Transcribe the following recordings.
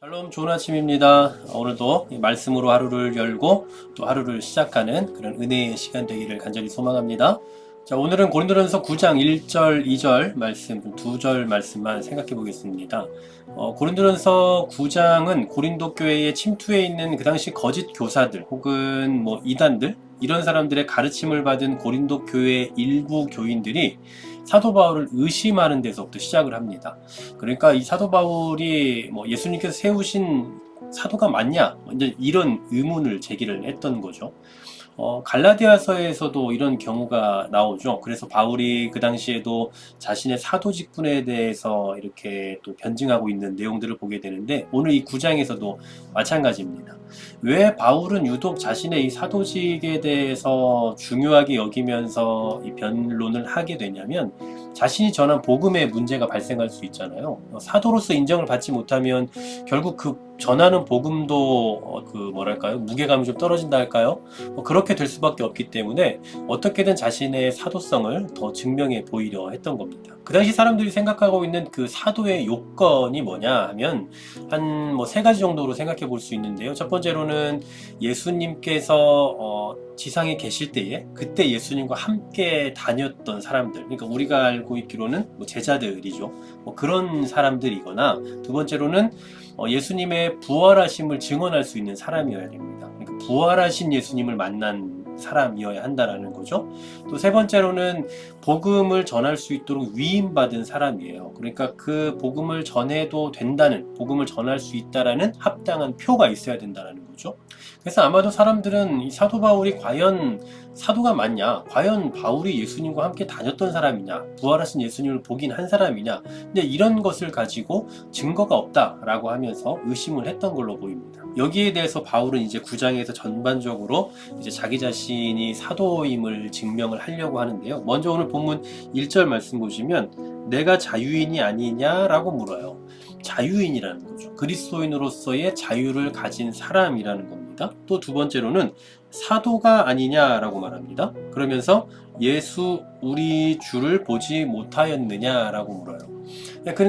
샬롬, 좋은 아침입니다. 오늘도 이 말씀으로 하루를 열고 또 하루를 시작하는 그런 은혜의 시간 되기를 간절히 소망합니다. 자, 오늘은 고린도전서 9장 1절, 2절 말씀, 두 절 말씀만 생각해 보겠습니다. 고린도전서 9장은 고린도 교회에 침투해 있는 그 당시 거짓 교사들 혹은 이단들 이런 사람들의 가르침을 받은 고린도 교회 일부 교인들이 사도 바울을 의심하는 데서부터 시작을 합니다. 그러니까 이 사도 바울이 예수님께서 세우신 사도가 맞냐? 이제 이런 의문을 제기를 했던 거죠. 갈라디아서에서도 이런 경우가 나오죠. 그래서 바울이 그 당시에도 자신의 사도 직분에 대해서 이렇게 또 변증하고 있는 내용들을 보게 되는데 오늘 이 9장에서도 마찬가지입니다. 왜 바울은 유독 자신의 이 사도직에 대해서 중요하게 여기면서 이 변론을 하게 되냐면 자신이 전한 복음에 문제가 발생할 수 있잖아요. 사도로서 인정을 받지 못하면 결국 그 전하는 복음도 무게감이 좀 떨어진다 할까요? 그렇게 될 수밖에 없기 때문에 어떻게든 자신의 사도성을 더 증명해 보이려 했던 겁니다. 그 당시 사람들이 생각하고 있는 그 사도의 요건이 뭐냐 하면 한 세 가지 정도로 생각해 볼 수 있는데요. 첫 번째로는 예수님께서 지상에 계실 때에 그때 예수님과 함께 다녔던 사람들, 그러니까 우리가 알고 있기로는 제자들이죠. 그런 사람들이거나, 두 번째로는 예수님의 부활하심을 증언할 수 있는 사람이어야 됩니다. 그러니까 부활하신 예수님을 만난 사람이어야 한다라는 거죠. 또 세 번째로는 복음을 전할 수 있도록 위임받은 사람이에요. 그러니까 그 복음을 전해도 된다는, 복음을 전할 수 있다라는 합당한 표가 있어야 된다라는 거죠. 그래서 아마도 사람들은 이 사도 바울이 과연 사도가 맞냐? 과연 바울이 예수님과 함께 다녔던 사람이냐? 부활하신 예수님을 보긴 한 사람이냐? 근데 이런 것을 가지고 증거가 없다라고 하면서 의심을 했던 걸로 보입니다. 여기에 대해서 바울은 이제 9장에서 전반적으로 이제 자기 자신이 사도임을 증명을 하려고 하는데요. 먼저 오늘 본문 1절 말씀 보시면 내가 자유인이 아니냐라고 물어요. 자유인이라는 거죠. 그리스도인으로서의 자유를 가진 사람이라는 겁니다. 또 두 번째로는 사도가 아니냐라고 말합니다. 그러면서 예수 우리 주를 보지 못하였느냐라고 물어요.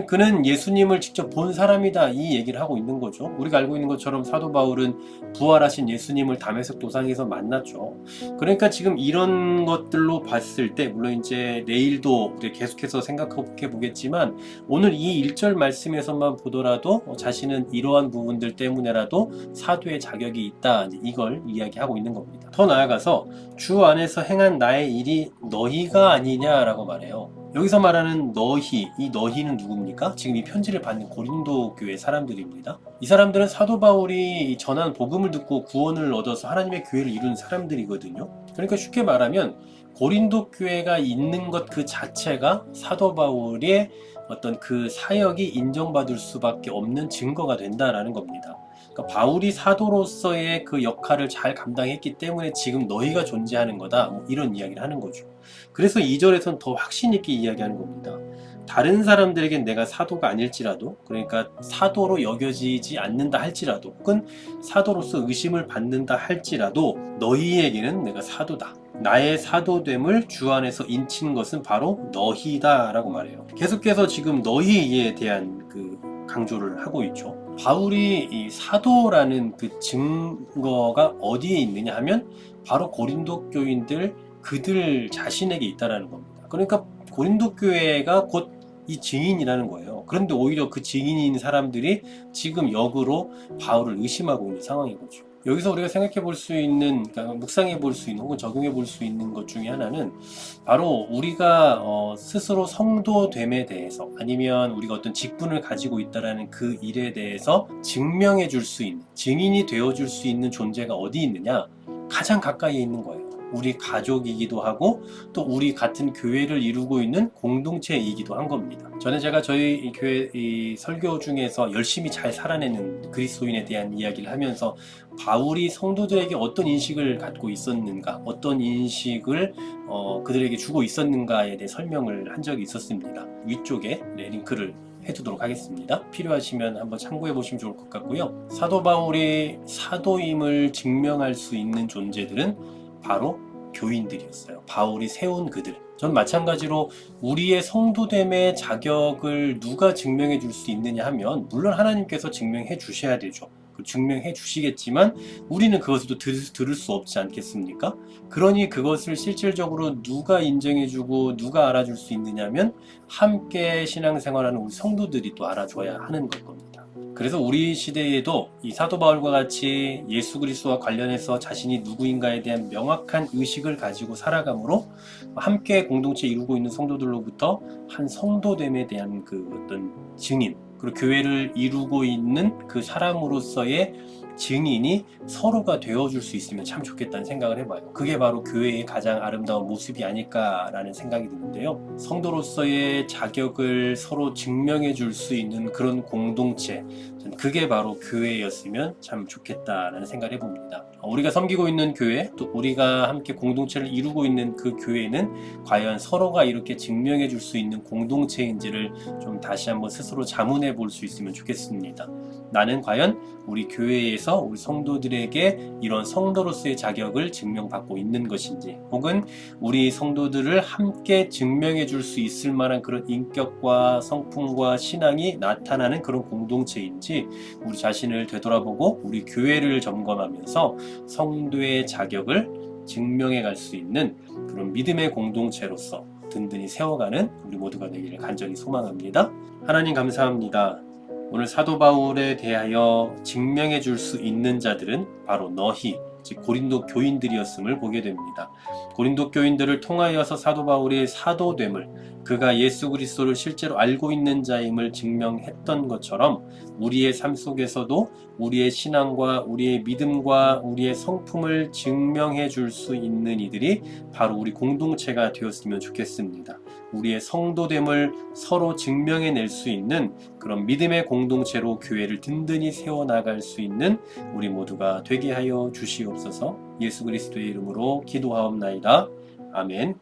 그는 예수님을 직접 본 사람이다 이 얘기를 하고 있는 거죠. 우리가 알고 있는 것처럼 사도 바울은 부활하신 예수님을 다메섹 도상에서 만났죠. 그러니까 지금 이런 것들로 봤을 때 물론 이제 내일도 우리 계속해서 생각해 보겠지만 오늘 이 1절 말씀에서만 보더라도 자신은 이러한 부분들 때문에라도 사도의 자격이 있다 이걸 이야기하고 있는 겁니다. 더 나아가서 주 안에서 행한 나의 일이 너희가 아니냐라고 말해요. 여기서 말하는 너희, 이 너희는 누굽니까? 지금 이 편지를 받는 고린도 교회 사람들입니다. 이 사람들은 사도 바울이 전한 복음을 듣고 구원을 얻어서 하나님의 교회를 이룬 사람들이거든요. 그러니까 쉽게 말하면 고린도 교회가 있는 것 그 자체가 사도 바울의 어떤 그 사역이 인정받을 수밖에 없는 증거가 된다라는 겁니다. 그러니까 바울이 사도로서의 그 역할을 잘 감당했기 때문에 지금 너희가 존재하는 거다 이런 이야기를 하는 거죠. 그래서 2절에서는 더 확신 있게 이야기하는 겁니다. 다른 사람들에겐 내가 사도가 아닐지라도, 그러니까 사도로 여겨지지 않는다 할지라도, 혹은 사도로서 의심을 받는다 할지라도 너희에게는 내가 사도다. 나의 사도됨을 주 안에서 인친 것은 바로 너희다 라고 말해요. 계속해서 지금 너희에 대한 그 강조를 하고 있죠. 바울이 이 사도라는 그 증거가 어디에 있느냐 하면 바로 고린도 교인들 그들 자신에게 있다라는 겁니다. 그러니까 고린도 교회가 곧 이 증인이라는 거예요. 그런데 오히려 그 증인인 사람들이 지금 역으로 바울을 의심하고 있는 상황인 거죠. 여기서 우리가 생각해 볼 수 있는, 그러니까 묵상해 볼 수 있는 혹은 적용해 볼 수 있는 것 중에 하나는 바로 우리가 스스로 성도됨에 대해서 아니면 우리가 어떤 직분을 가지고 있다라는 그 일에 대해서 증명해 줄 수 있는, 증인이 되어 줄 수 있는 존재가 어디 있느냐? 가장 가까이에 있는 거예요. 우리 가족이기도 하고 또 우리 같은 교회를 이루고 있는 공동체이기도 한 겁니다. 전에 제가 저희 교회 설교 중에서 열심히 잘 살아내는 그리스도인에 대한 이야기를 하면서 바울이 성도들에게 어떤 인식을 갖고 있었는가, 어떤 인식을 그들에게 주고 있었는가에 대해 설명을 한 적이 있었습니다. 위쪽에 링크를 해두도록 하겠습니다. 필요하시면 한번 참고해 보시면 좋을 것 같고요. 사도 바울이 사도임을 증명할 수 있는 존재들은 바로 교인들이었어요. 바울이 세운 그들. 전 마찬가지로 우리의 성도됨의 자격을 누가 증명해 줄 수 있느냐 하면 물론 하나님께서 증명해 주셔야 되죠. 증명해 주시겠지만 우리는 그것을 또 들을 수 없지 않겠습니까? 그러니 그것을 실질적으로 누가 인정해주고 누가 알아줄 수 있느냐면 함께 신앙생활하는 우리 성도들이 또 알아줘야 하는 걸 겁니다. 그래서 우리 시대에도 이 사도 바울과 같이 예수 그리스도와 관련해서 자신이 누구인가에 대한 명확한 의식을 가지고 살아감으로 함께 공동체 이루고 있는 성도들로부터 한 성도됨에 대한 그 어떤 증인, 그리고 교회를 이루고 있는 그 사람으로서의 증인이 서로가 되어줄 수 있으면 참 좋겠다는 생각을 해봐요. 그게 바로 교회의 가장 아름다운 모습이 아닐까라는 생각이 드는데요. 성도로서의 자격을 서로 증명해 줄 수 있는 그런 공동체, 그게 바로 교회였으면 참 좋겠다라는 생각을 해봅니다. 우리가 섬기고 있는 교회, 또 우리가 함께 공동체를 이루고 있는 그 교회는 과연 서로가 이렇게 증명해 줄 수 있는 공동체인지를 좀 다시 한번 스스로 자문해 볼 수 있으면 좋겠습니다. 나는 과연 우리 교회에서 우리 성도들에게 이런 성도로서의 자격을 증명받고 있는 것인지, 혹은 우리 성도들을 함께 증명해 줄 수 있을 만한 그런 인격과 성품과 신앙이 나타나는 그런 공동체인지 우리 자신을 되돌아보고 우리 교회를 점검하면서 성도의 자격을 증명해 갈 수 있는 그런 믿음의 공동체로서 든든히 세워가는 우리 모두가 되기를 간절히 소망합니다. 하나님 감사합니다. 오늘 사도 바울에 대하여 증명해 줄 수 있는 자들은 바로 너희, 즉 고린도 교인들이었음을 보게 됩니다. 고린도 교인들을 통하여서 사도 바울의 사도됨을, 그가 예수 그리스도를 실제로 알고 있는 자임을 증명했던 것처럼 우리의 삶 속에서도 우리의 신앙과 우리의 믿음과 우리의 성품을 증명해 줄 수 있는 이들이 바로 우리 공동체가 되었으면 좋겠습니다. 우리의 성도됨을 서로 증명해낼 수 있는 그런 믿음의 공동체로 교회를 든든히 세워나갈 수 있는 우리 모두가 되게 하여 주시옵소서. 예수 그리스도의 이름으로 기도하옵나이다. 아멘.